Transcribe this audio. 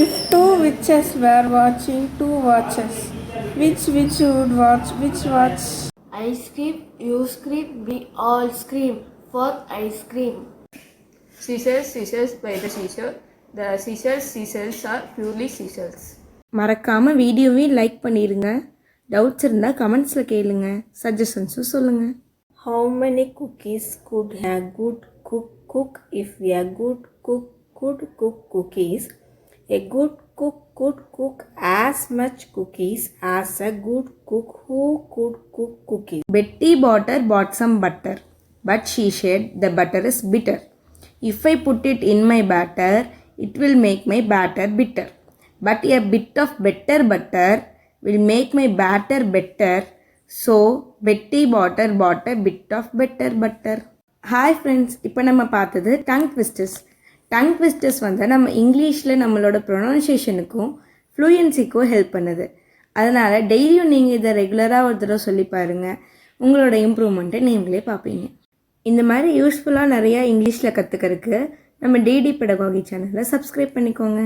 If two witches were watching two watches, which witch would watch which watch? I scream, you scream, we all scream for ice cream. Seashells by the seashore. The seashells are purely seashells. மறக்காமல் வீடியோவை like பண்ணிடுங்க. Doubts இருந்தால் கமெண்ட்ஸில் கேளுங்க. சஜஷன்ஸும் சொல்லுங்கள். How many cookies could a good cook cook if a good cook could cook cookies? A good cook could cook as much cookies as a good cook who could cook cookies. Betty bought some butter, but she said the butter is bitter. If I put it in my batter, it will make my batter bitter. But a bit of better butter will make my batter better. So, Betty bought a bit of better butter. Hi friends, இப்போ நம்ம பார்த்தது tongue twisters. Tongue twisters வந்து நம்ம இங்கிலீஷில் நம்மளோட ப்ரொனன்சியேஷனுக்கும் ஃப்ளூயன்சிக்கும் help பண்ணுது. அதனால் டெய்லியும் நீங்கள் இதை ரெகுலராக ஒரு தடவை சொல்லி பாருங்கள். உங்களோட இம்ப்ரூவ்மெண்ட்டை நீங்களே பார்ப்பீங்க. இந்த மாதிரி யூஸ்ஃபுல்லாக நிறையா இங்கிலீஷில் கற்றுக்கிறதுக்கு நம்ம டிடி பெடகாகி சேனலை சப்ஸ்கிரைப் பண்ணிக்கோங்க.